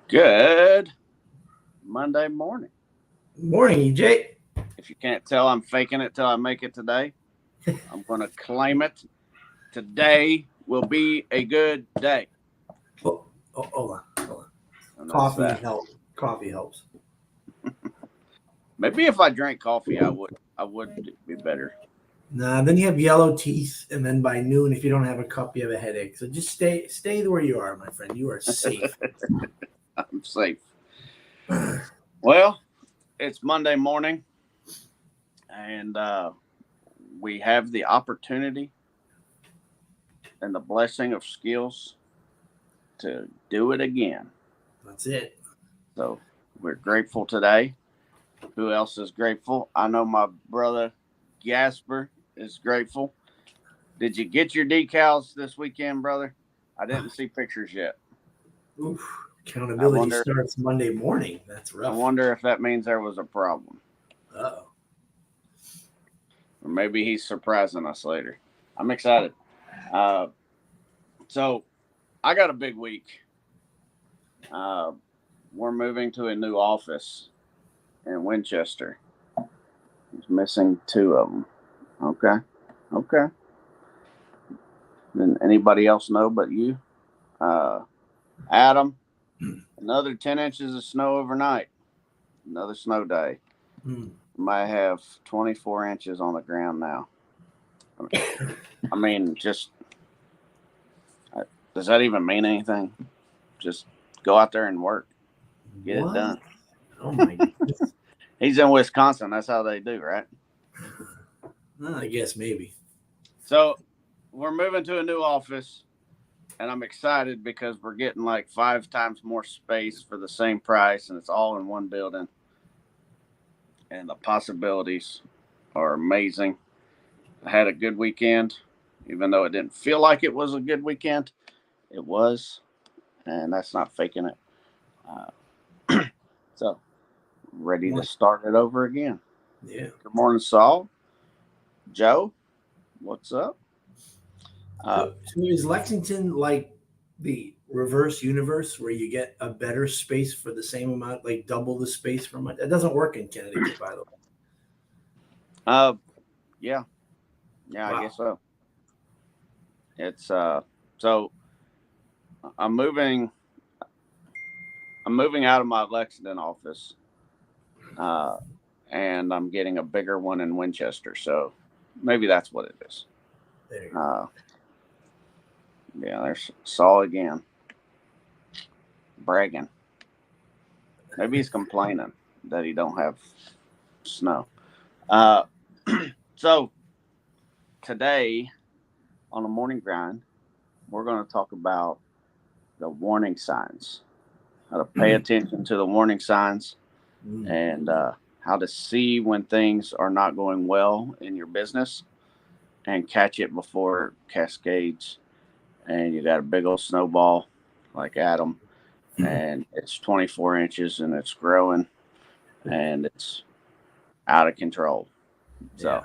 Good Monday morning. Morning, EJ. If you can't tell, I'm faking it till I make it today. I'm going to claim it. Today will be a good day. Hold on. And that's Coffee that. helps. Coffee helps. Maybe if I drank coffee, I would be better. Nah, then you have yellow teeth, and then by noon, if you don't have a cup, you have a headache. So just stay where you are, my friend. You are safe. I'm safe. Well, it's Monday morning, and we have the opportunity and the blessing of skills to do it again. That's it. So we're grateful today. Who else is grateful? I know my brother Gasper is grateful. Did you get your decals this weekend, brother? I didn't see pictures yet. Oof. Accountability wonder- starts Monday morning. That's I rough. wonder if that means there was a problem. Uh-oh. Or maybe he's surprising us later. I'm excited. So I got a big week. We're moving to a new office in Winchester. He's missing 2 of them. Okay. Didn't anybody else know but you? Adam, another 10 inches of snow overnight. Another snow day. Might have 24 inches on the ground now. I mean, just does that even mean anything? Just go out there and work. Get it done. Oh, my goodness. He's in Wisconsin. That's how they do, right? I guess maybe. So we're moving to a new office, and I'm excited because we're getting like 5 times more space for the same price, and it's all in one building. And the possibilities are amazing. I had a good weekend, even though it didn't feel like it was a good weekend. It was, and that's not faking it. So, ready to start it over again. Yeah. Good morning, Saul. Joe, what's up? So is Lexington like the reverse universe where you get a better space for the same amount, like double the space from it? That doesn't work in Connecticut, by the way. Yeah, Wow. I guess so. It's so I'm moving out of my Lexington office, and I'm getting a bigger one in Winchester. So maybe that's what it is. There you go. Yeah, there's Saul again, bragging. Maybe he's complaining that he don't have snow. So today on the morning grind, we're going to talk about the warning signs, how to pay attention to the warning signs, and how to see when things are not going well in your business and catch it before it cascades and you got a big old snowball like Adam, and it's 24 inches and it's growing and it's out of control. So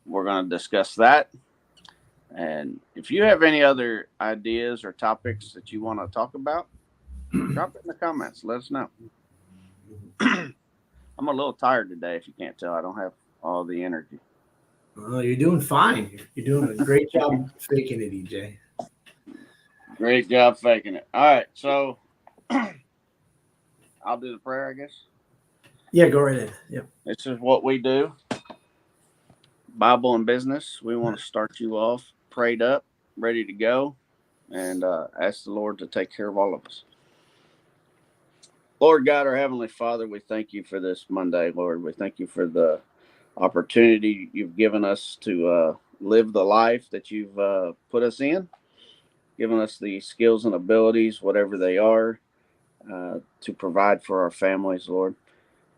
we're going to discuss that. And if you have any other ideas or topics that you want to talk about, drop it in the comments. Let us know. I'm a little tired today. If you can't tell, I don't have all the energy. Oh, you're doing fine. You're doing a great job faking it, EJ. Great job faking it. All right, so I'll do the prayer, I guess. Yeah, go right ahead. Yep. This is what we do. Bible and business. We want to start you off prayed up, ready to go, and ask the Lord to take care of all of us. Lord God, our Heavenly Father, we thank you for this Monday, Lord. We thank you for the opportunity you've given us to live the life that you've put us in, given us the skills and abilities, whatever they are, to provide for our families, Lord.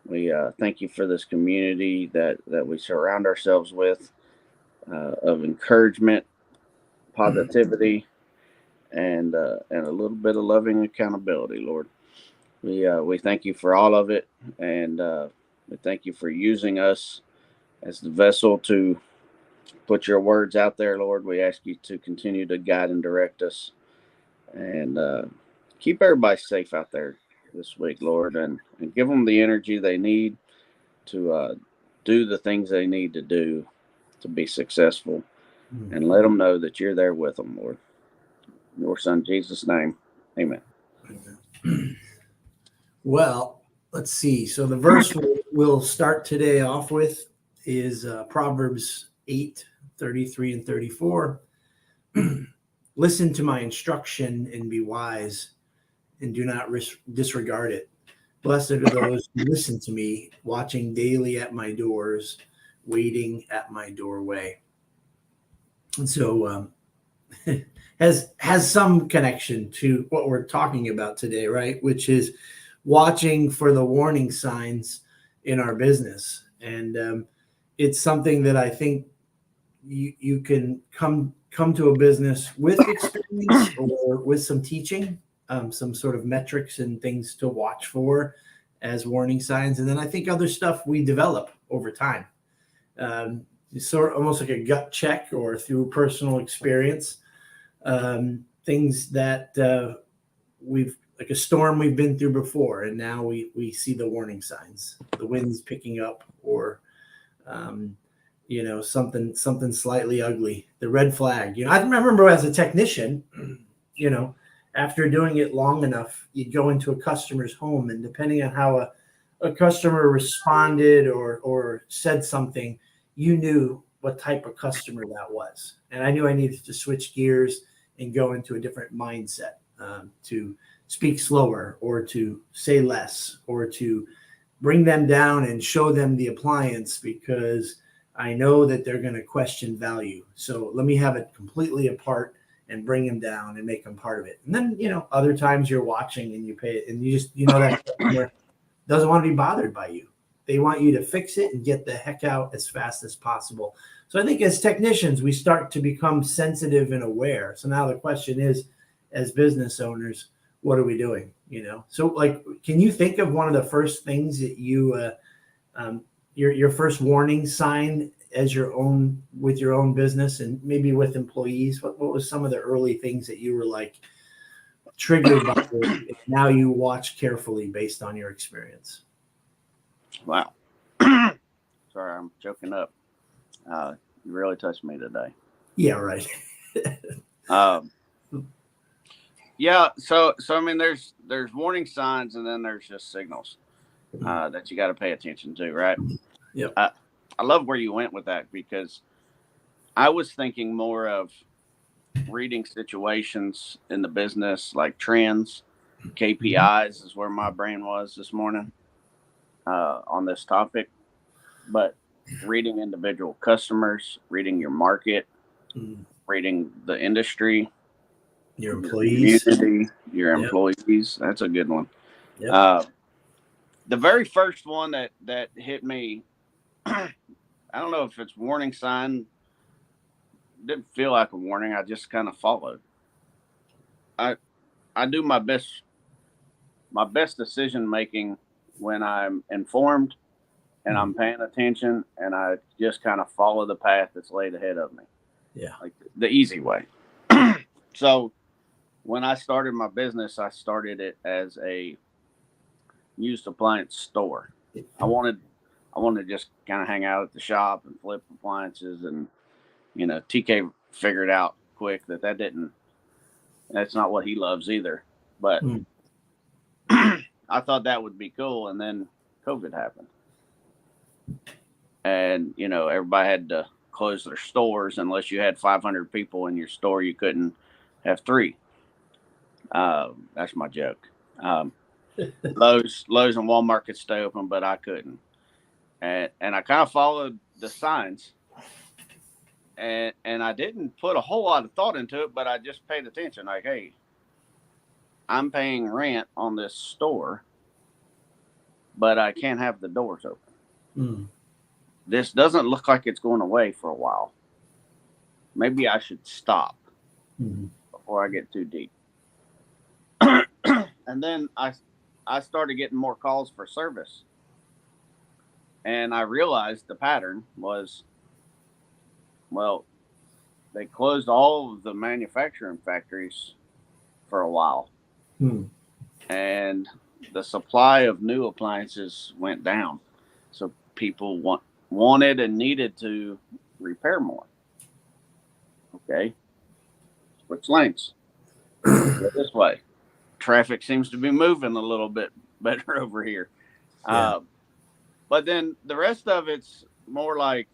We thank you for this community that we surround ourselves with, of encouragement, positivity, and a little bit of loving accountability, Lord. We thank you for all of it, and we thank you for using us as the vessel to put your words out there, Lord. We ask you to continue to guide and direct us, and keep everybody safe out there. this week, Lord, and give them the energy they need to do the things they need to do to be successful, and let them know that you're there with them, Lord. In your Son, Jesus' name, amen. Well, let's see. So the verse we'll start today off with is Proverbs 8:33 and 34. Listen to my instruction and be wise, and do not disregard it. Blessed are those who listen to me, watching daily at my doors, waiting at my doorway. And so has some connection to what we're talking about today, right? Which is watching for the warning signs in our business. And it's something that I think you can come to a business with experience or with some teaching, some sort of metrics and things to watch for as warning signs. And then I think other stuff we develop over time. Sort of almost like a gut check or through personal experience. Things that we've, like a storm we've been through before, and now we see the warning signs. The wind's picking up, or something slightly ugly. The red flag. I remember as a technician, after doing it long enough, you'd go into a customer's home, and depending on how a customer responded or said something, you knew what type of customer that was. And I knew I needed to switch gears and go into a different mindset, to speak slower, or to say less, or to bring them down and show them the appliance, because I know that they're going to question value. So let me have it completely apart and bring them down and make them part of it. And then, other times you're watching and you pay it, and you just, that customer doesn't want to be bothered by you. They want you to fix it and get the heck out as fast as possible. So I think as technicians, we start to become sensitive and aware. So now the question is, as business owners, what are we doing? So like, can you think of one of the first things that you, your first warning sign as with your own business and maybe with employees? What was some of the early things that you were like triggered by, and now you watch carefully based on your experience? Wow. Sorry, I'm choking up. You really touched me today. Yeah, right. Yeah. So I mean, there's warning signs, and then there's just signals that you got to pay attention to, right? Yeah. I love where you went with that, because I was thinking more of reading situations in the business, like trends, KPIs is where my brain was this morning on this topic. But reading individual customers, reading your market, reading the industry, your employees, your employees. That's a good one. Yep. The very first one that hit me, I don't know if it's warning sign. Didn't feel like a warning. I just kind of followed. I do my best decision making when I'm informed and I'm paying attention, and I just kind of follow the path that's laid ahead of me. Yeah. Like the easy way. So when I started my business, I started it as a used appliance store. I wanted to just kind of hang out at the shop and flip appliances, and TK figured out quick that's not what he loves either. But I thought that would be cool, and then COVID happened. And, everybody had to close their stores. Unless you had 500 people in your store, you couldn't have 3. That's my joke. Lowe's and Walmart could stay open, but I couldn't. And I kind of followed the signs. And I didn't put a whole lot of thought into it, but I just paid attention. Like, hey, I'm paying rent on this store, but I can't have the doors open. This doesn't look like it's going away for a while. Maybe I should stop before I get too deep. And then I started getting more calls for service. And I realized the pattern was, well, they closed all of the manufacturing factories for a while. And the supply of new appliances went down. So people wanted and needed to repair more. Okay, switch lanes. Go this way. Traffic seems to be moving a little bit better over here. Yeah. But then the rest of it's more like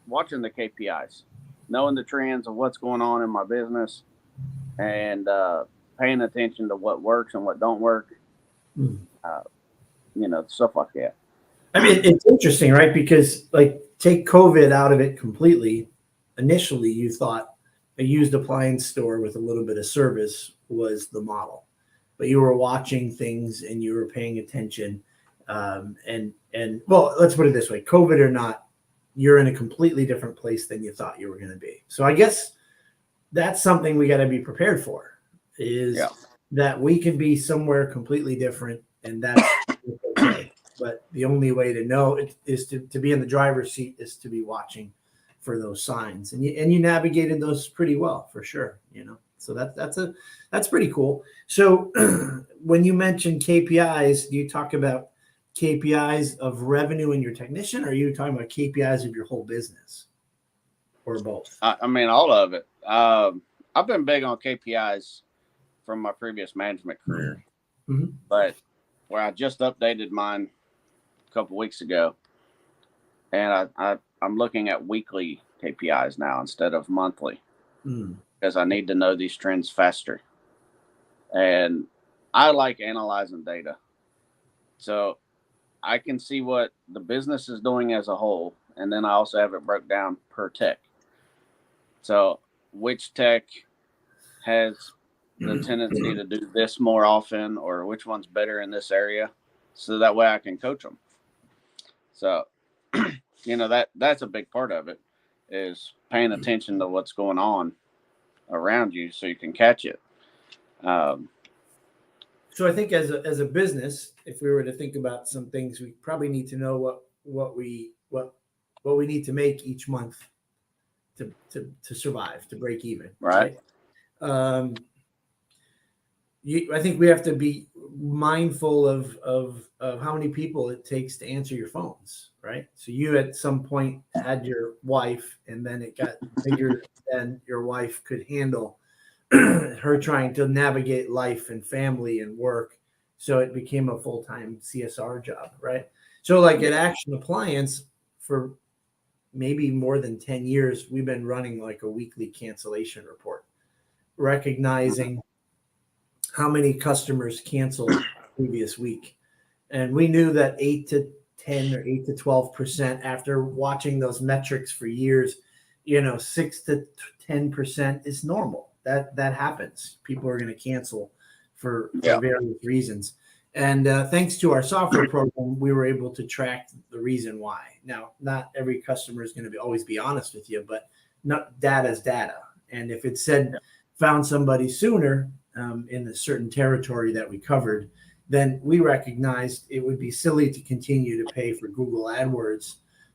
watching the KPIs, knowing the trends of what's going on in my business, and paying attention to what works and what don't work. Uh, stuff like that. I mean, it's interesting, right? Because like take COVID out of it completely. Initially, you thought a used appliance store with a little bit of service was the model, but you were watching things and you were paying attention. And well, let's put it this way: COVID or not, you're in a completely different place than you thought you were going to be. So I guess that's something we got to be prepared for. Is that we can be somewhere completely different, and that's okay. But the only way to know it is to be in the driver's seat is to be watching for those signs, and you navigated those pretty well for sure. So that's pretty cool. So when you mention KPIs, do you talk about KPIs of revenue in your technician, or are you talking about KPIs of your whole business, or both? I mean, all of it. I've been big on KPIs from my previous management career, but where I just updated mine a couple weeks ago, and I'm looking at weekly KPIs now instead of monthly because I need to know these trends faster. And I like analyzing data. So I can see what the business is doing as a whole, and then I also have it broke down per tech. So which tech has the tendency to do this more often, or which one's better in this area, so that way I can coach them. So, that's a big part of it, is paying attention to what's going on around you so you can catch it. So I think as a business, if we were to think about some things, we probably need to know what we need to make each month to survive, to break even. Right. I think we have to be mindful of how many people it takes to answer your phones, right? So you at some point had your wife, and then it got bigger than your wife could handle her trying to navigate life and family and work. So it became a full-time CSR job, right? So like at Action Appliance, for maybe more than 10 years, we've been running like a weekly cancellation report, recognizing how many customers canceled previous week. And we knew that 8 to 10 or 8 to 12% after watching those metrics for years, 6 to 10% is normal. That happens. People are going to cancel for various reasons. And thanks to our software program, we were able to track the reason why. Now, not every customer is going to always be honest with you, but data is data. And if it said found somebody sooner in a certain territory that we covered, then we recognized it would be silly to continue to pay for Google AdWords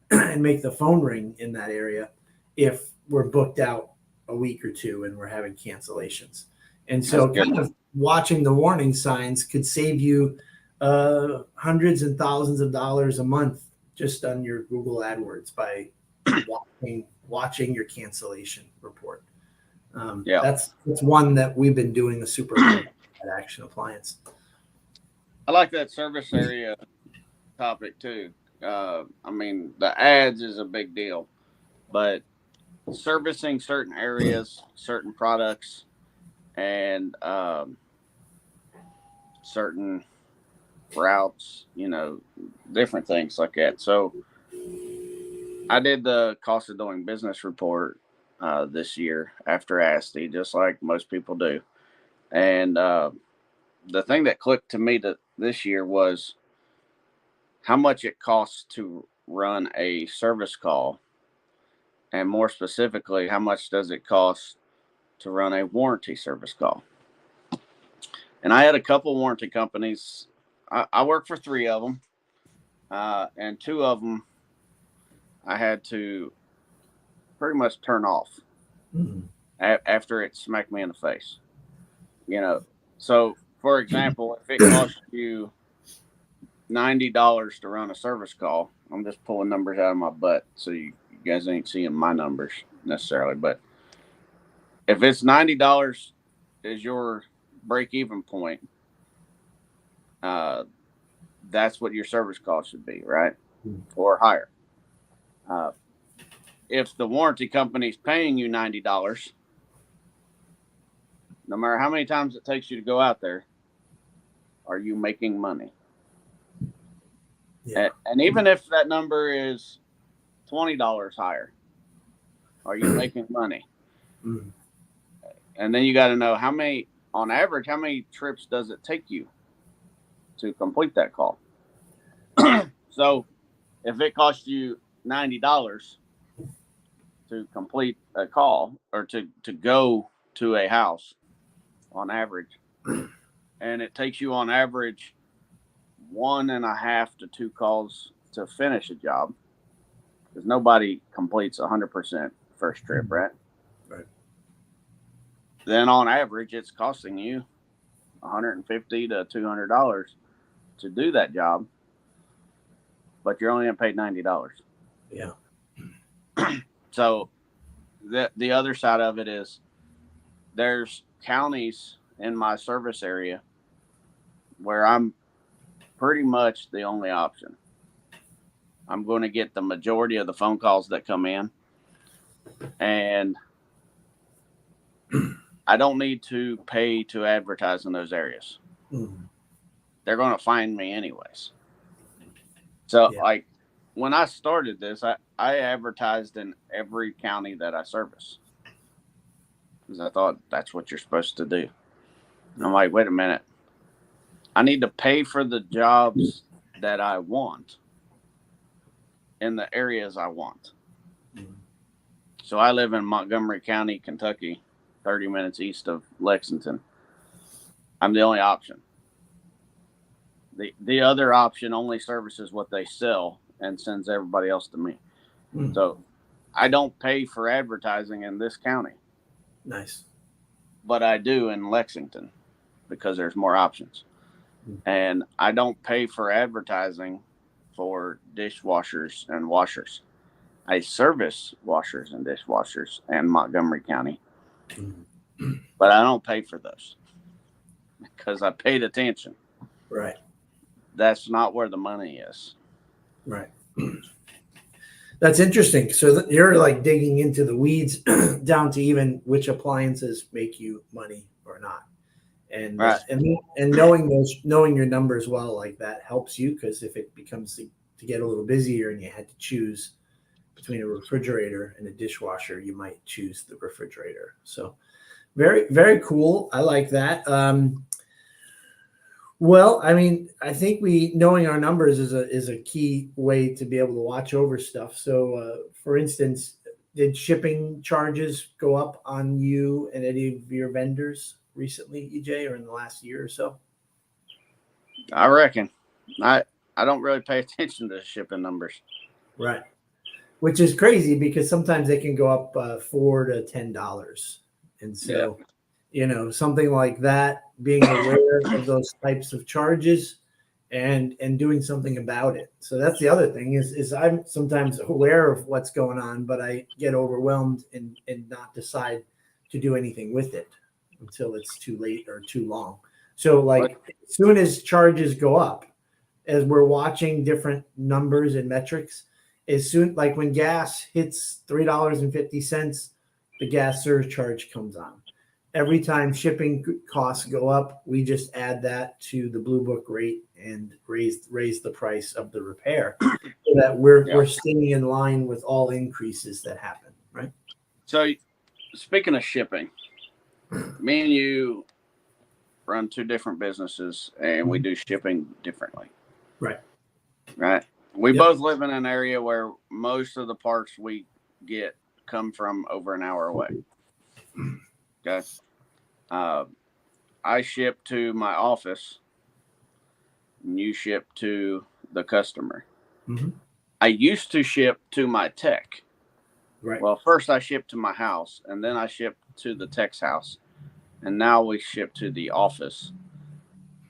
and make the phone ring in that area if we're booked out a week or two and we're having cancellations. And so kind of watching the warning signs could save you hundreds and thousands of dollars a month just on your Google AdWords by watching your cancellation report. That's one that we've been doing a super at Action Appliance. I like that service area topic too. I mean, the ads is a big deal, but servicing certain areas, certain products, and certain routes, different things like that. So I did the cost of doing business report this year after ASTI, just like most people do. And the thing that clicked to me this year was how much it costs to run a service call. And more specifically, how much does it cost to run a warranty service call? And I had a couple warranty companies. I worked for 3 of them, and 2 of them I had to pretty much turn off after it smacked me in the face. So for example, if it costs you $90 to run a service call, I'm just pulling numbers out of my butt, so you guys ain't seeing my numbers necessarily. But if it's $90 is your break-even point, that's what your service cost should be, right? Or higher. If the warranty company's paying you $90, no matter how many times it takes you to go out there, are you making money? Yeah. And even if that number is $20 higher, are you making money? Mm. And then you got to know on average, how many trips does it take you to complete that call? So if it costs you $90 to complete a call or to go to a house on average, and it takes you on average 1.5 to 2 calls to finish a job, because nobody completes 100% first trip, right? Right. Then on average, it's costing you $150 to $200 to do that job, but you're only going to pay $90. Yeah. So the other side of it is there's counties in my service area where I'm pretty much the only option. I'm going to get the majority of the phone calls that come in, and I don't need to pay to advertise in those areas. Mm. They're going to find me anyways. So, like, when I started this, I advertised in every county that I service, because I thought that's what you're supposed to do. And I'm like, wait a minute. I need to pay for the jobs that I want in the areas I want. Mm. So I live in Montgomery County, Kentucky, 30 minutes east of Lexington. I'm the only option. The other option only services what they sell and sends everybody else to me. Mm. So I don't pay for advertising in this county. Nice. But I do in Lexington because there's more options. Mm. And I don't pay for advertising for dishwashers and washers. I service washers and dishwashers in Montgomery County. Mm-hmm. But I don't pay for those because I paid attention. Right. That's not where the money is. Right. That's interesting. So you're like digging into the weeds down to even which appliances make you money or not. And right. And knowing your numbers well like that helps you, because if it becomes to get a little busier and you had to choose between a refrigerator and a dishwasher, you might choose the refrigerator. So very, very cool. I like that. Well, I mean, I think knowing our numbers is a key way to be able to watch over stuff. So, for instance, did shipping charges go up on you and any of your vendors recently, EJ, or in the last year or so? I reckon. I don't really pay attention to shipping numbers. Right. Which is crazy, because sometimes they can go up $4 to $10. And so, something like that, being aware of those types of charges and doing something about it. So that's the other thing is I'm sometimes aware of what's going on, but I get overwhelmed and not decide to do anything with it until it's too late or too long. So like as soon as charges go up, as we're watching different numbers and metrics, as soon, like when gas hits $3.50, the gas surcharge comes on. Every time shipping costs go up, we just add that to the Blue Book rate and raise the price of the repair, so that we're staying in line with all increases that happen, right? So, speaking of shipping, me and you run two different businesses, and we do shipping differently. Right. Right. We both live in an area where most of the parts we get come from over an hour away. Okay. I ship to my office, and you ship to the customer. Mm-hmm. I used to ship to my tech. Right. Well, first I shipped to my house, and then I shipped to the tech's house, and now we ship to the office.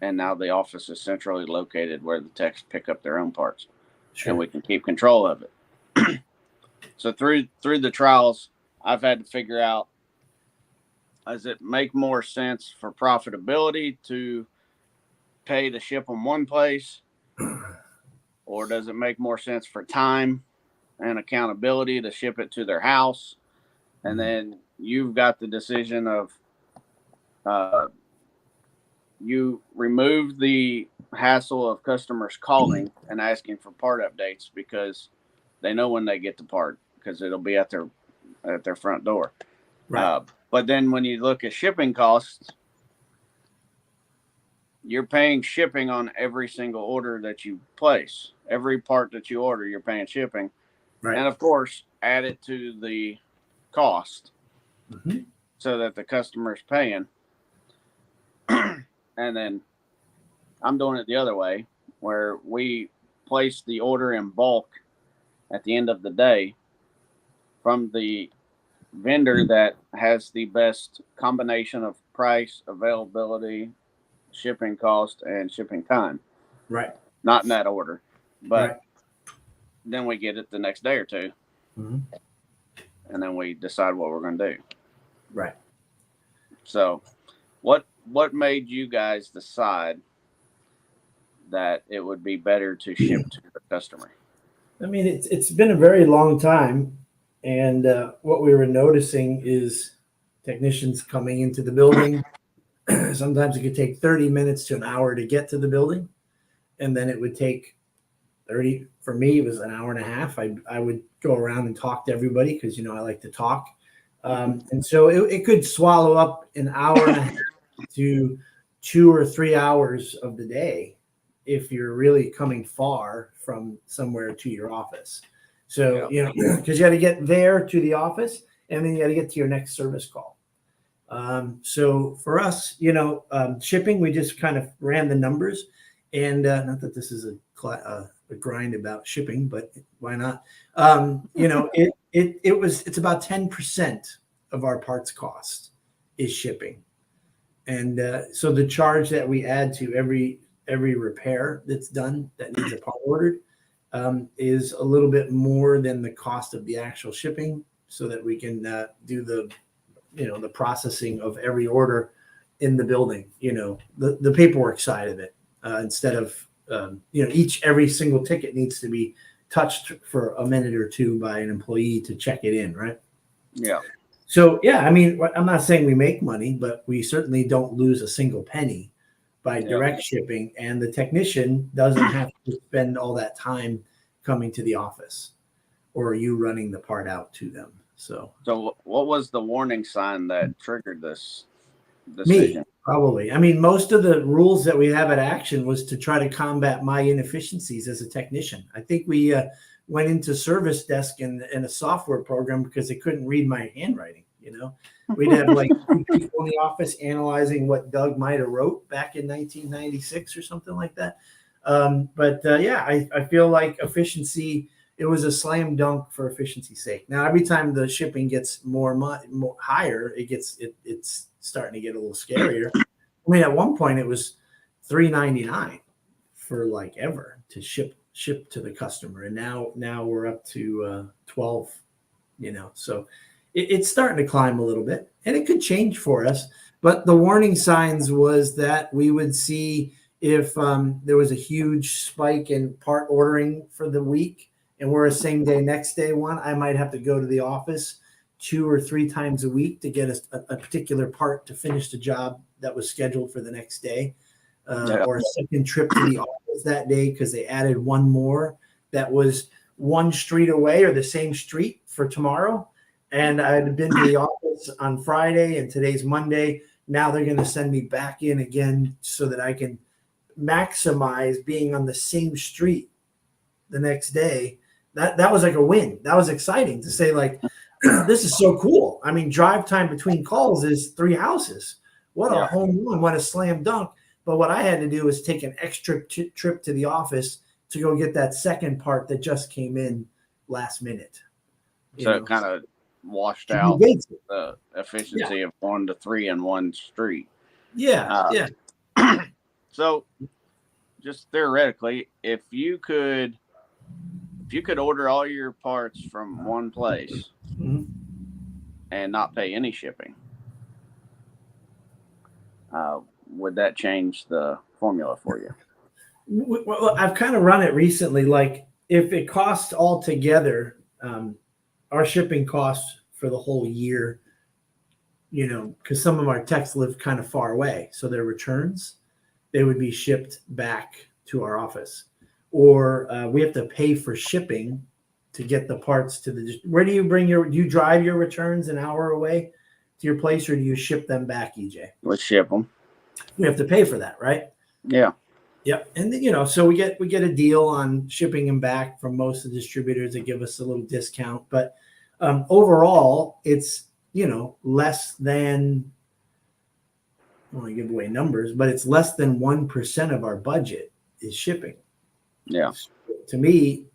and now the office is centrally located where the techs pick up their own parts, Sure. and we can keep control of it. So through the trials, I've had to figure out, does it make more sense for profitability to pay to ship them one place, or does it make more sense for time and accountability to ship it to their house? And then you've got the decision of you remove the hassle of customers calling and asking for part updates because they know when they get the part because it'll be at their front door. Right. But then when you look at shipping costs, you're paying shipping on every single order that you place. Every part that you order, you're paying shipping. Right. And of course, add it to the cost so that the customer's paying. And then I'm doing it the other way, where we place the order in bulk at the end of the day from the vendor that has the best combination of price, availability, shipping cost, and shipping time. Right. Not in that order, but Right. then we get it the next day or two, and then we decide what we're going to do. Right. So, what made you guys decide that it would be better to ship to the customer? I mean, it's been a very long time, and what we were noticing is technicians coming into the building. Sometimes it could take 30 minutes to an hour to get to the building, and then it would take 30. For me, it was an hour and a half. I would go around and talk to everybody because I like to talk, and so it could swallow up an hour and a half to 2 or 3 hours of the day if you're really coming far from somewhere to your office. So, because you got to get there to the office and then you got to get to your next service call. So for us, shipping, we just kind of ran the numbers, and not that this is a grind about shipping, but why not? It's about 10% of our parts cost is shipping. And so the charge that we add to every repair that's done that needs a part ordered is a little bit more than the cost of the actual shipping, so that we can do the processing of every order in the building. The paperwork side of it, instead of every single ticket needs to be touched for a minute or two by an employee to check it in, right? Yeah. So, I mean, I'm not saying we make money, but we certainly don't lose a single penny by direct shipping. And the technician doesn't have to spend all that time coming to the office or you running the part out to them. So what was the warning sign that triggered this decision? Me, probably. I mean, most of the rules that we have at Action was to try to combat my inefficiencies as a technician. I think we went into service desk in a software program because they couldn't read my handwriting. We'd have like 2 people in the office analyzing what Doug might have wrote back in 1996 or something like that. I feel like efficiency, it was a slam dunk for efficiency's sake. Now, every time the shipping gets more higher, it's starting to get a little scarier. I mean, at one point it was $3.99 for like ever to ship to the customer, and now we're up to $12. So it's starting to climb a little bit, and it could change for us. But the warning signs was that we would see if there was a huge spike in part ordering for the week, and we're a same day, next day one, I might have to go to the office 2 or 3 times a week to get a particular part to finish the job that was scheduled for the next day, or a second trip to the office that day because they added one more that was one street away or the same street for tomorrow. And I'd been to the office on Friday, and today's Monday. Now they're going to send me back in again so that I can maximize being on the same street the next day. That was like a win. That was exciting to say, like, this is so cool. I mean, drive time between calls is 3 houses. What a home run. What a slam dunk. But what I had to do was take an extra trip to the office to go get that second part that just came in last minute. So it kind of washed out the efficiency of 1 to 3 in one street. Yeah. So just theoretically, if you could order all your parts from one place Mhm. and not pay any shipping, would that change the formula for you? Well, I've kind of run it recently. Like if it costs altogether, our shipping costs for the whole year, because some of our techs live kind of far away, so their returns they would be shipped back to our office, or we have to pay for shipping to get the parts to the. Where do you do you drive your returns an hour away to your place, or do you ship them back, EJ? Let's ship them. We have to pay for that, right? Yeah. Yep. And then, so we get a deal on shipping them back from most of the distributors that give us a little discount. But overall, it's, less than, I don't want to give away numbers, but it's less than 1% of our budget is shipping. Yeah. To me,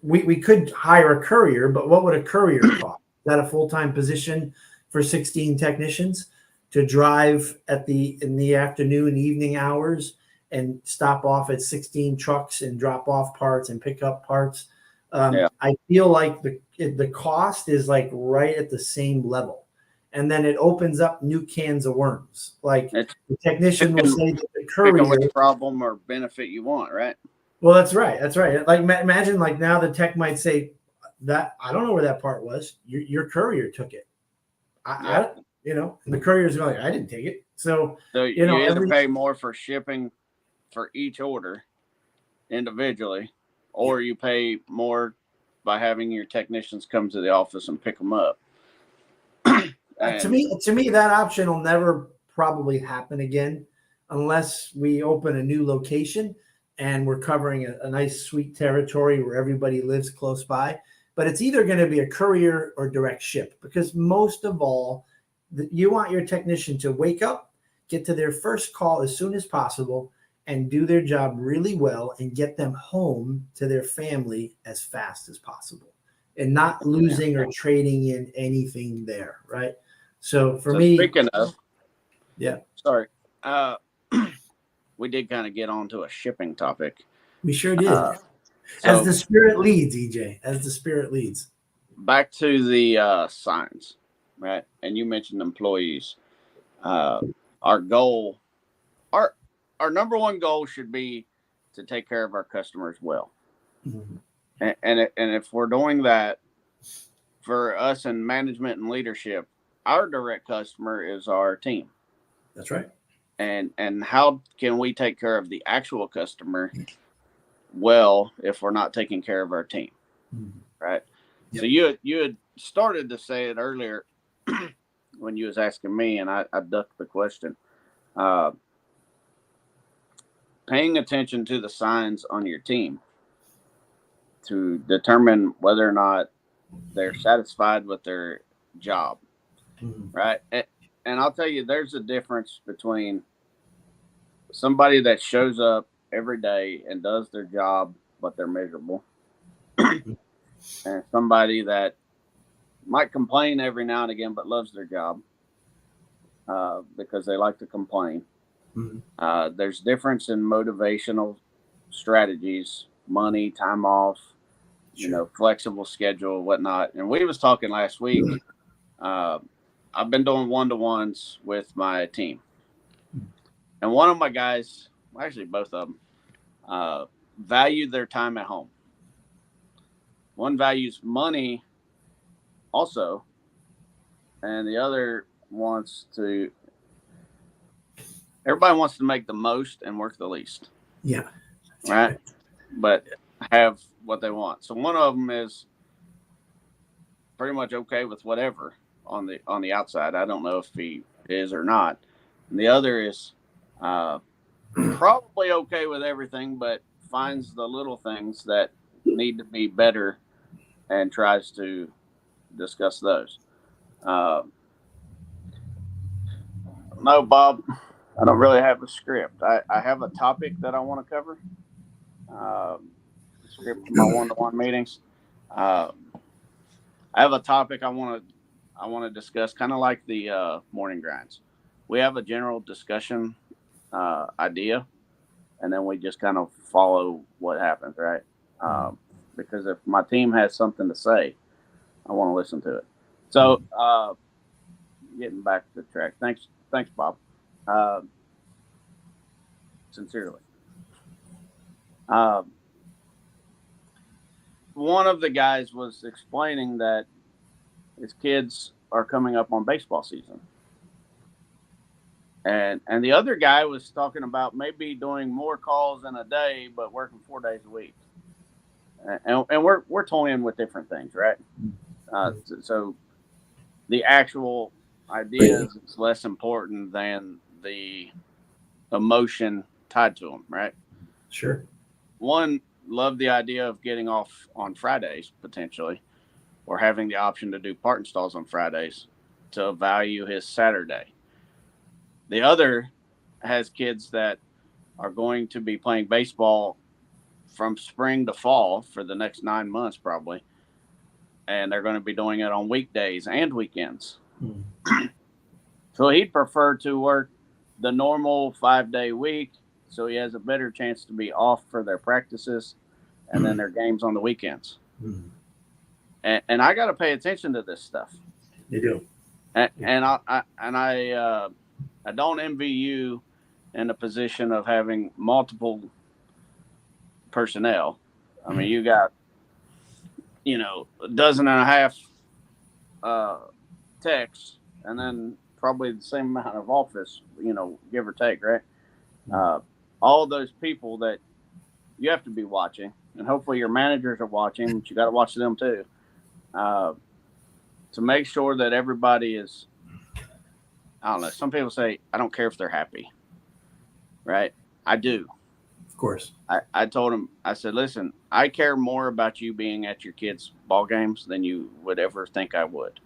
we could hire a courier, but what would a courier cost? Is that a full-time position for 16 technicians to drive in the afternoon, evening hours and stop off at 16 trucks and drop off parts and pick up parts? Yeah. I feel like the cost is like right at the same level. And then it opens up new cans of worms. Like It's the technician will say that the picking courier. which problem or benefit you want, right? Well, that's right. That's right. Like imagine like now the tech might say that I don't know where that part was. Your courier took it. I and the courier's going, I didn't take it. So you either pay more for shipping for each order individually, or you pay more by having your technicians come to the office and pick them up. To me, that option will never probably happen again unless we open a new location and we're covering a nice, sweet territory where everybody lives close by. But it's either going to be a courier or direct ship, because most of all, you want your technician to wake up, get to their first call as soon as possible, and do their job really well and get them home to their family as fast as possible, and not losing or trading in anything there, right? So for me, speaking of, sorry, we did kind of get onto a shipping topic. We sure did. As the spirit leads, EJ, as the spirit leads. Back to the signs, right? And you mentioned employees. Our goal, our number one goal should be to take care of our customers well. Mm-hmm. And if we're doing that, for us in management and leadership, our direct customer is our team. That's right. And how can we take care of the actual customer well if we're not taking care of our team, right? Yep. So you had started to say it earlier when you was asking me, and I ducked the question. Paying attention to the signs on your team to determine whether or not they're satisfied with their job, right? And I'll tell you, there's a difference between somebody that shows up every day and does their job, but they're miserable, and somebody that might complain every now and again, but loves their job because they like to complain. Mm-hmm. There's difference in motivational strategies, money, time off, flexible schedule, whatnot. And we was talking last week. I've been doing one-to-ones with my team. And one of my guys, actually both of them, value their time at home. One values money also, and the other everybody wants to make the most and work the least. Yeah. Right? But have what they want. So one of them is pretty much okay with whatever on the outside. I don't know if he is or not. And the other is probably okay with everything, but finds the little things that need to be better and tries to discuss those. No, Bob, I don't really have a script. I have a topic that I want to cover. Script for my one-to-one meetings. I have a topic I want to discuss, kind of like the morning grinds. We have a general discussion idea, and then we just kind of follow what happens, right? Because if my team has something to say, I want to listen to it. So, getting back to the track. Thanks, Bob. Sincerely. One of the guys was explaining that his kids are coming up on baseball season. And the other guy was talking about maybe doing more calls in a day, but working 4 days a week. And we're toying with different things, right? So the actual ideas is less important than the emotion tied to them, right? Sure. One, love the idea of getting off on Fridays potentially, or having the option to do part installs on Fridays to value his Saturday. The other has kids that are going to be playing baseball from spring to fall for the next 9 months probably, and they're going to be doing it on weekdays and weekends. So he'd prefer to work the normal 5-day week so he has a better chance to be off for their practices and then their games on the weekends. And I got to pay attention to this stuff. You do. And I don't envy you in the position of having multiple personnel. I mean, you got, a dozen and a half techs, and then probably the same amount of office, give or take, right? All those people that you have to be watching, and hopefully your managers are watching, but you got to watch them too, to make sure that everybody is, I don't know. Some people say, I don't care if they're happy, right? I do. Of course. I told him, I said, listen, I care more about you being at your kids' ball games than you would ever think I would,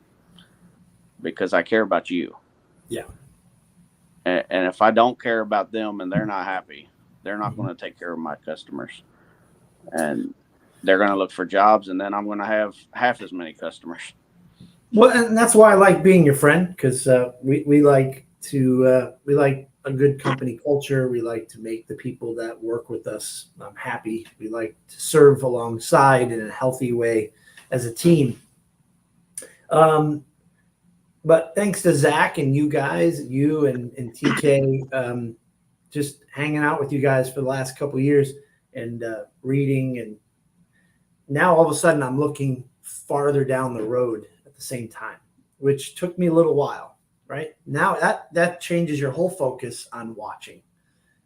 because I care about you. Yeah. And if I don't care about them and they're not happy, they're not going to take care of my customers. And they're going to look for jobs, and then I'm going to have half as many customers. Well, and that's why I like being your friend, because we like a good company culture. We like to make the people that work with us happy. We like to serve alongside in a healthy way as a team. But thanks to Zach and you guys, you and TK, just hanging out with you guys for the last couple of years and reading. And now all of a sudden I'm looking farther down the road at the same time, which took me a little while, right? Now that changes your whole focus on watching.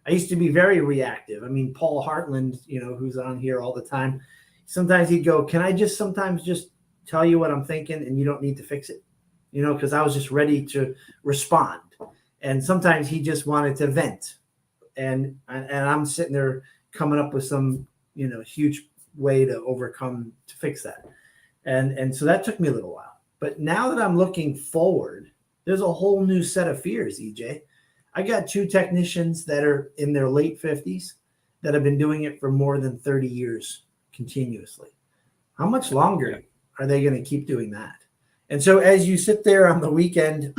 I used to be very reactive. I mean, Paul Hartland, who's on here all the time, sometimes he'd go, can I sometimes just tell you what I'm thinking and you don't need to fix it? Because I was just ready to respond. And sometimes he just wanted to vent. And I'm sitting there coming up with some, huge way to fix that. And so that took me a little while. But now that I'm looking forward, there's a whole new set of fears, EJ. I got 2 technicians that are in their late 50s that have been doing it for more than 30 years continuously. How much longer are they going to keep doing that? And so as you sit there on the weekend,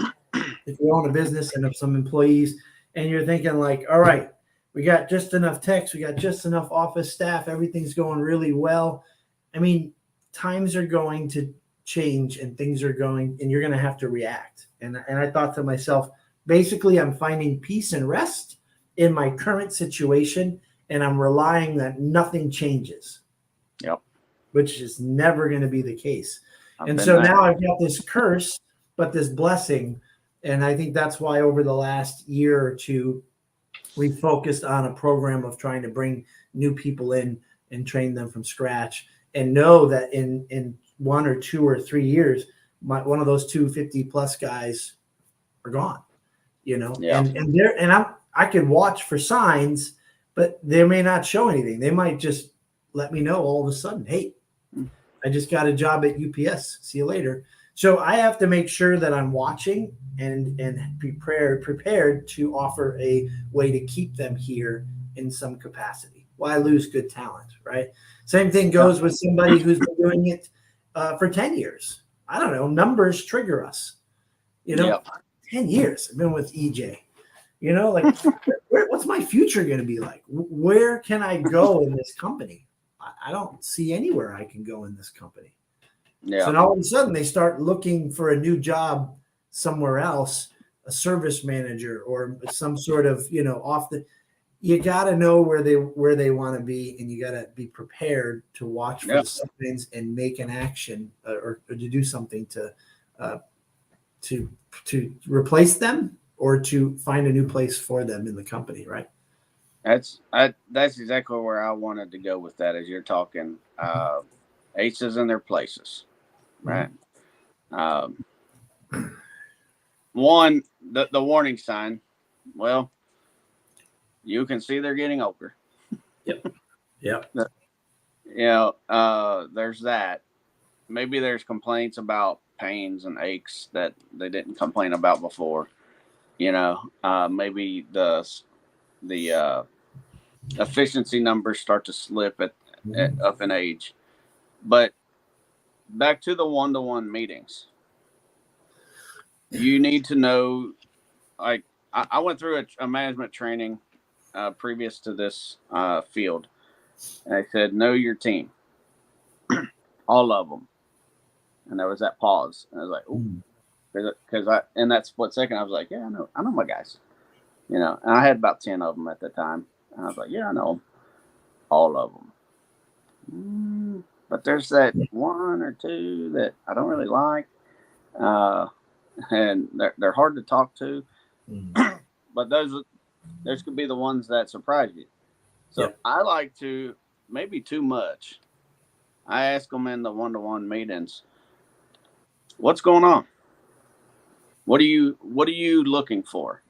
if you own a business and have some employees, and you're thinking like, all right, we got just enough techs, we got just enough office staff, everything's going really well. I mean, times are going to change and things are going, and you're going to have to react. And I thought to myself, basically, I'm finding peace and rest in my current situation, and I'm relying that nothing changes. Yep. Which is never going to be the case. And so now I've got this curse, but this blessing. And I think that's why over the last year or two, we focused on a program of trying to bring new people in and train them from scratch, and know that in 1 or 2 or 3 years, one of those 250 plus guys are gone, Yeah. And I can watch for signs, but they may not show anything. They might just let me know all of a sudden, hey, I just got a job at UPS. See you later. So I have to make sure that I'm watching and prepared to offer a way to keep them here in some capacity. Why lose good talent, right? Same thing goes with somebody who's been doing it for 10 years. I don't know. Numbers trigger us. 10 years I've been with EJ. You know, like what's my future going to be like? Where can I go in this company? I don't see anywhere I can go in this company. Yeah. So now all of a sudden they start looking for a new job somewhere else, a service manager or some sort of, you got to know where they want to be, and you got to be prepared to watch for Yep. the signs and make an action or to do something to replace them or to find a new place for them in the company, right? That's exactly where I wanted to go with that. As you're talking, aces in their places, right? One, the warning sign. Well, you can see they're getting older. Yep. There's that. Maybe there's complaints about pains and aches that they didn't complain about before. Maybe the efficiency numbers start to slip up in age. But back to the one-to-one meetings, you need to know. Like I went through a management training previous to this field, and I said, know your team, all of them. And there was that pause, and I was like, "Ooh," because in that split second, I was like, "Yeah, I know my guys," and I had about 10 of them at the time, and I was like, "Yeah, I know them, all of them." But there's that one or two that I don't really like, and they're hard to talk to. But those could be the ones that surprise you. So I like to, maybe too much, I ask them in the one-to-one meetings, what's going on? What are you looking for?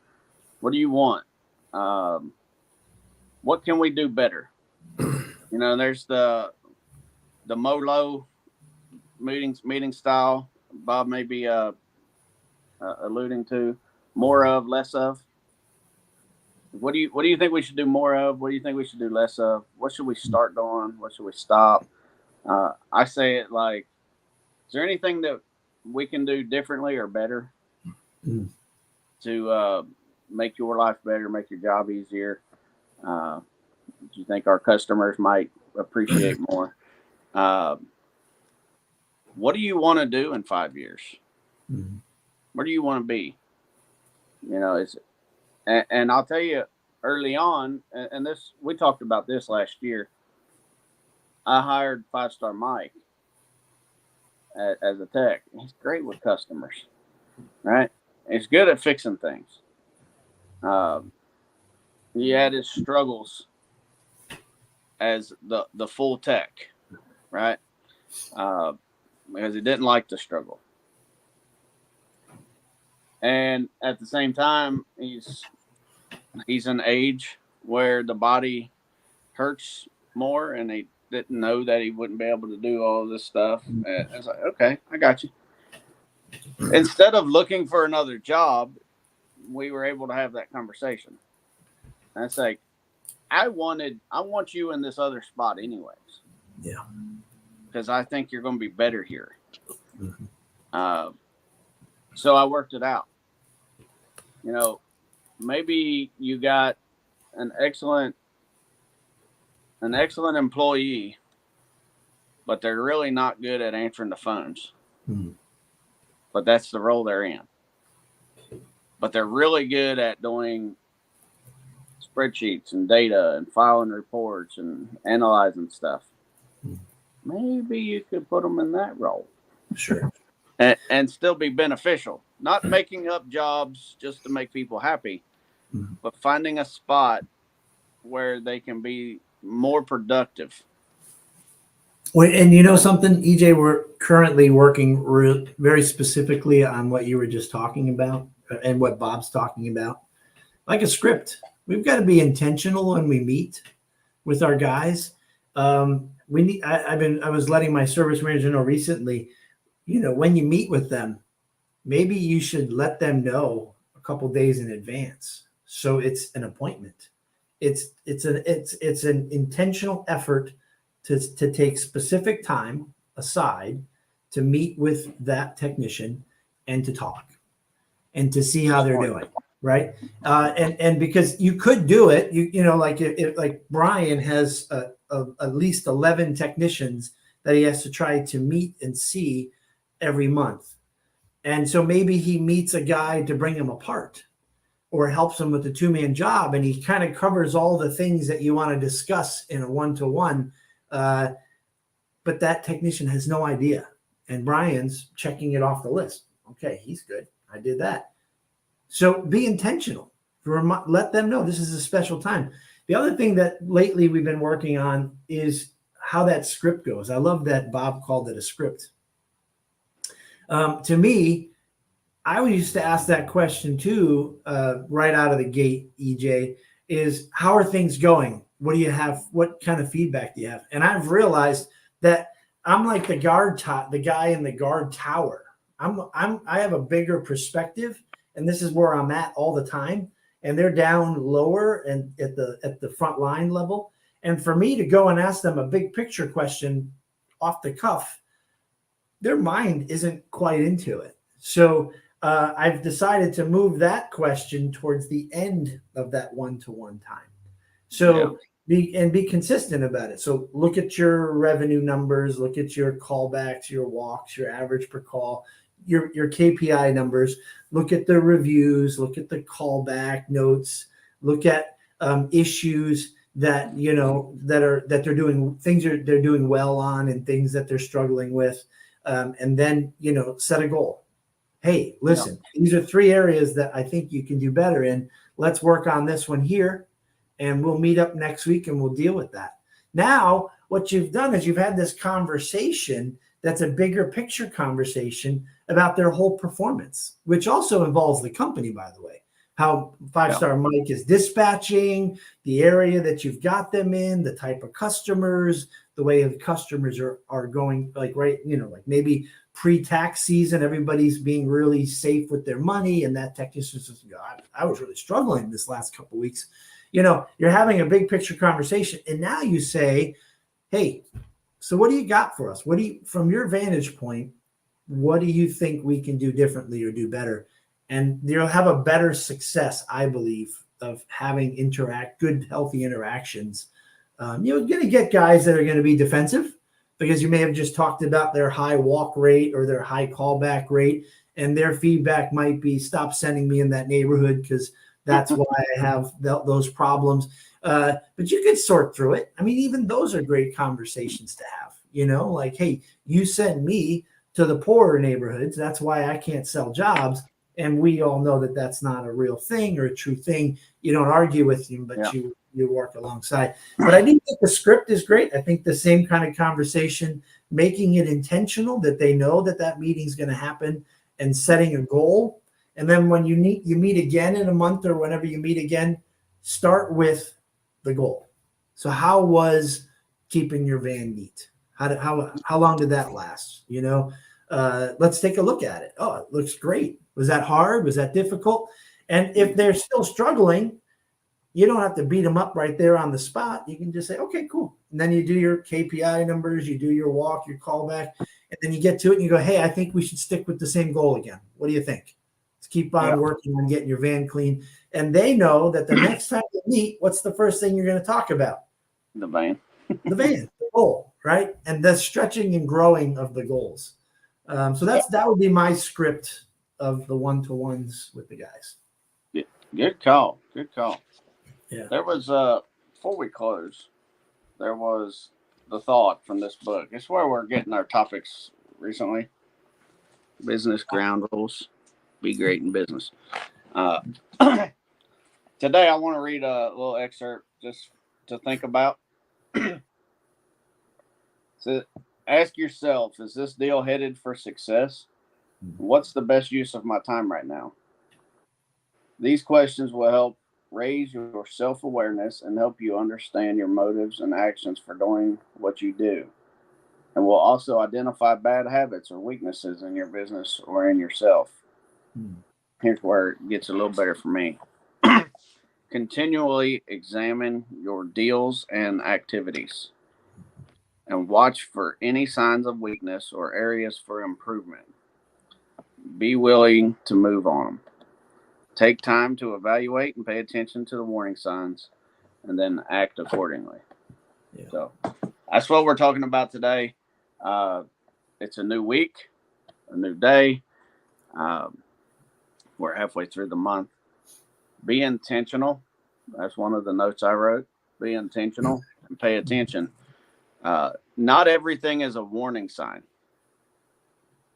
What do you want? What can we do better? There's the MOLO meeting style. Bob may be alluding to more of, less of. What do you think we should do more of? What do you think we should do less of? What should we start doing? What should we stop? I say it like, is there anything that we can do differently or better to make your life better, make your job easier? Do you think our customers might appreciate more? What do you want to do in 5 years? Where do you want to be? And I'll tell you early on, and this, we talked about this last year. I hired 5-Star Mike as a tech. He's great with customers, right? He's good at fixing things. He had his struggles as the full tech, right? Because he didn't like the struggle. And at the same time, he's an age where the body hurts more, and he didn't know that he wouldn't be able to do all of this stuff. And I was like, okay, I got you. Instead of looking for another job, we were able to have that conversation. And it's like, I want you in this other spot anyways. Yeah. Because I think you're going to be better here. So I worked it out. Maybe you got an excellent employee, but they're really not good at answering the phones. But that's the role they're in. But they're really good at doing spreadsheets and data and filing reports and analyzing stuff. Maybe you could put them in that role. Sure. And still be beneficial. Not making up jobs just to make people happy, but finding a spot where they can be more productive. Well, and you know something, EJ, we're currently working very specifically on what you were just talking about and what Bob's talking about. Like a script. We've got to be intentional when we meet with our guys. I was letting my service manager know recently, when you meet with them, maybe you should let them know a couple days in advance. So it's an appointment. It's an intentional effort to take specific time aside to meet with that technician and to talk and to see how they're doing. right? And because you could do it, like Brian has at least 11 technicians that he has to try to meet and see every month. And so maybe he meets a guy to bring him a part or helps him with the 2-man job, and he kind of covers all the things that you want to discuss in a 1-to-1. But that technician has no idea. And Brian's checking it off the list. Okay, he's good. I did that. So be intentional. Let them know this is a special time. The other thing that lately we've been working on is how that script goes. I love that Bob called it a script. To me, I used to ask that question too, right out of the gate, EJ, is how are things going? What do you have? What kind of feedback do you have? And I've realized that I'm like the guy in the guard tower. I have a bigger perspective, and this is where I'm at all the time. And they're down lower and at the front line level. And for me to go and ask them a big picture question off the cuff, their mind isn't quite into it. So I've decided to move that question towards the end of that 1-to-1 time. So be consistent about it. So look at your revenue numbers, look at your callbacks, your walks, your average per call, your KPI numbers, look at the reviews, look at the callback notes, look at issues that they're doing, things they're doing well on and things that they're struggling with. And then, set a goal. Hey, listen, these are 3 areas that I think you can do better in. Let's work on this one here, and we'll meet up next week and we'll deal with that. Now, what you've done is you've had this conversation that's a bigger picture conversation about their whole performance, which also involves the company, by the way. How 5-Star Mike is dispatching, the area that you've got them in, the type of customers, the way the customers are going, like maybe pre-tax season, everybody's being really safe with their money, and that technician says, I was really struggling this last couple of weeks. You're having a big picture conversation, and now you say, hey, so what do you got for us? From your vantage point, what do you think we can do differently or do better? And you'll have a better success, I believe, of having good, healthy interactions. You're going to get guys that are going to be defensive because you may have just talked about their high walk rate or their high callback rate, and their feedback might be, stop sending me in that neighborhood because that's why I have those problems. But you can sort through it. I mean, even those are great conversations to have, like, hey, you send me to the poorer neighborhoods. That's why I can't sell jobs. And we all know that that's not a real thing or a true thing. You don't argue with him, but you work alongside. But I do think the script is great. I think the same kind of conversation, making it intentional that they know that meeting is going to happen, and setting a goal. And then when you meet again in a month or whenever you meet again, start with the goal. So how was keeping your van neat? How long did that last? Let's take a look at it. Oh, it looks great. Was that hard? Was that difficult? And if they're still struggling, you don't have to beat them up right there on the spot. You can just say, okay, cool. And then you do your KPI numbers, you do your walk, your callback, and then you get to it and you go, hey, I think we should stick with the same goal again. What do you think? Let's keep on working on getting your van clean. And they know that the next time you meet, what's the first thing you're going to talk about? The van. The goal, right? And the stretching and growing of the goals. So that would be my script of the 1-to-1s with the guys. Good call. Yeah. There was before we close, there was the thought from this book. It's where we're getting our topics recently. Business ground rules. Be great in business. Today I want to read a little excerpt just to think about. So ask yourself, is this deal headed for success? What's the best use of my time right now? These questions will help raise your self-awareness and help you understand your motives and actions for doing what you do. And will also identify bad habits or weaknesses in your business or in yourself. Here's where it gets a little better for me. Continually examine your deals and activities and watch for any signs of weakness or areas for improvement. Be willing to move on them. take time to evaluate and pay attention to the warning signs, and then act accordingly. Yeah. So that's what we're talking about today. It's a new week, a new day. We're halfway through the month. Be intentional. That's one of the notes I wrote. Be intentional and pay attention. Not everything is a warning sign,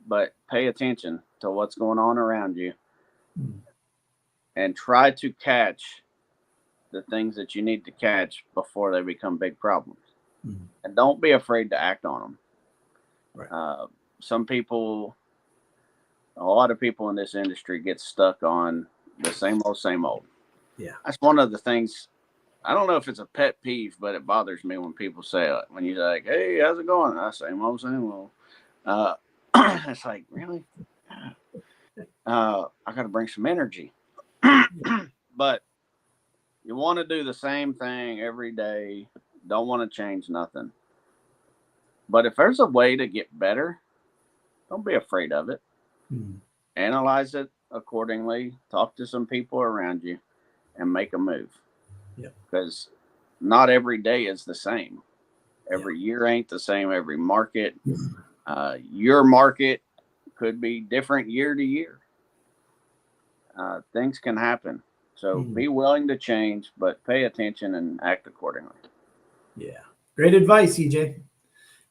but pay attention to what's going on around you and try to catch the things that you need to catch before they become big problems. And don't be afraid to act on them. Right. Some people, a lot of people in this industry get stuck on the same old. Yeah. That's one of the things. I don't know if it's a pet peeve, but it bothers me when people say it. When you're like, "Hey, how's it going?" I say, "Same old." It's like, really? I got to bring some energy. But you want to do the same thing every day. Don't want to change nothing. But if there's a way to get better, don't be afraid of it. Analyze it accordingly. Talk to some people around you and make a move. Because not every day is the same. Every year ain't the same. Every market, your market could be different year to year. Things can happen. So be willing to change, but pay attention and act accordingly. Yeah. Great advice, EJ.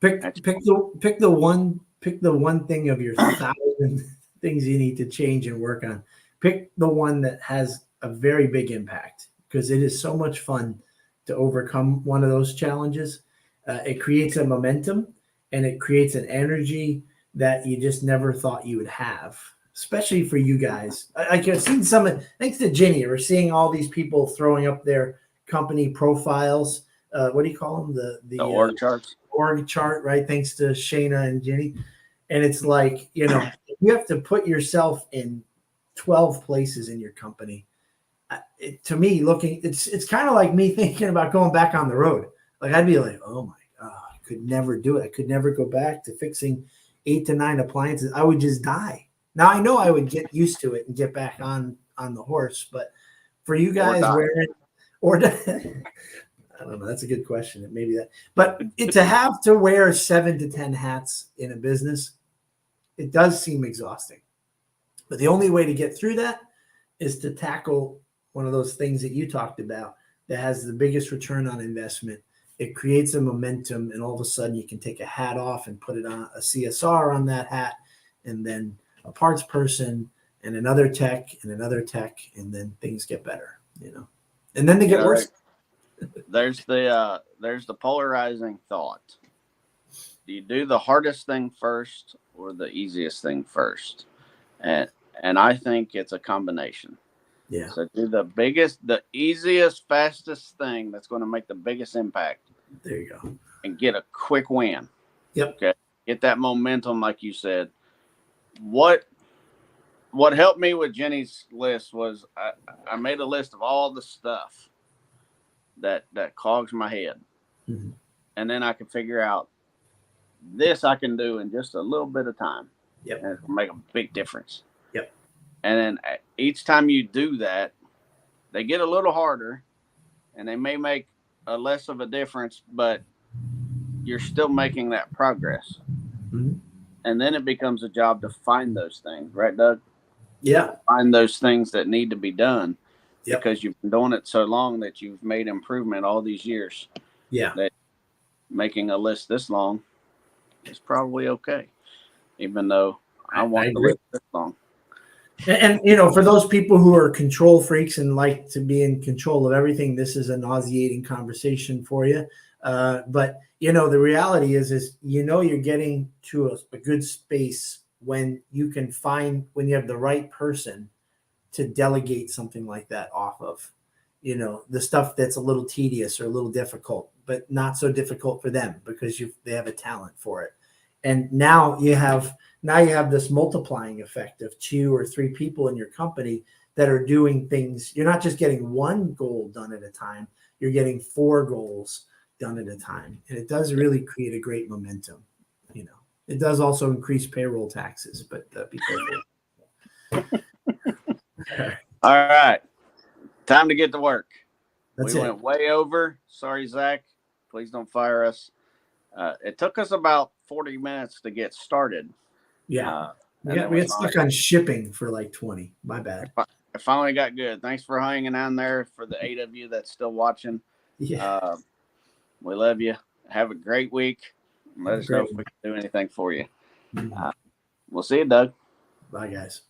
Pick the one thing of your 1,000 things you need to change and work on. Pick the one that has a very big impact, because it is so much fun to overcome one of those challenges. It creates a momentum and it creates an energy that you just never thought you would have, especially for you guys. I've seen thanks to Ginny, we're seeing all these people throwing up their company profiles. What do you call them? The org charts. Org chart, right? Thanks to Shayna and Ginny. And it's like, you have to put yourself in 12 places in your company. To me, it's kind of like me thinking about going back on the road. Like, I'd be like, oh my God, I could never do it. I could never go back to fixing 8 to 9 appliances. I would just die. Now I know I would get used to it and get back on the horse, but for you guys, I don't know. That's a good question. Maybe that, but to have to wear 7 to 10 hats in a business, it does seem exhausting. But the only way to get through that is to tackle one of those things that you talked about that has the biggest return on investment. It creates a momentum, and all of a sudden you can take a hat off and put it on a CSR on that hat, and then a parts person and another tech, and then things get better, and then they get worse. There's the polarizing thought. Do you do the hardest thing first or the easiest thing first? And I think it's a combination. Yeah. So do the easiest, fastest thing that's going to make the biggest impact. There you go. And get a quick win. Yep. Okay. Get that momentum, like you said. What helped me with Jenny's list was I made a list of all the stuff that clogs my head. And then I can figure out this I can do in just a little bit of time. Yep. And it's going to make a big difference. Yep. And then each time you do that, they get a little harder and they may make a less of a difference, but you're still making that progress. And then it becomes a job to find those things, right, Doug? Yeah. Find those things that need to be done. Yep. Because you've been doing it so long that you've made improvement all these years. Yeah. That making a list this long is probably okay, even though I want the list this long. And for those people who are control freaks and like to be in control of everything, this is a nauseating conversation for you. But the reality is you're getting to a good space when you have the right person to delegate something like that off of, the stuff that's a little tedious or a little difficult, but not so difficult for them because they have a talent for it. And now you have this multiplying effect of 2 or 3 people in your company that are doing things. You're not just getting one goal done at a time. You're getting 4 goals done at a time. And it does really create a great momentum. It does also increase payroll taxes, but be careful. All right. Time to get to work. That's we it. went way over. Sorry, Zach. Please don't fire us. It took us about 40 minutes to get started. Yeah. And then We got stuck on shipping for like 20. My bad. It finally got good. Thanks for hanging on there for the 8 of you that's still watching. Yeah. We love you. Have a great week. Let us know if we can do anything for you. Mhm. We'll see you, Doug. Bye, guys.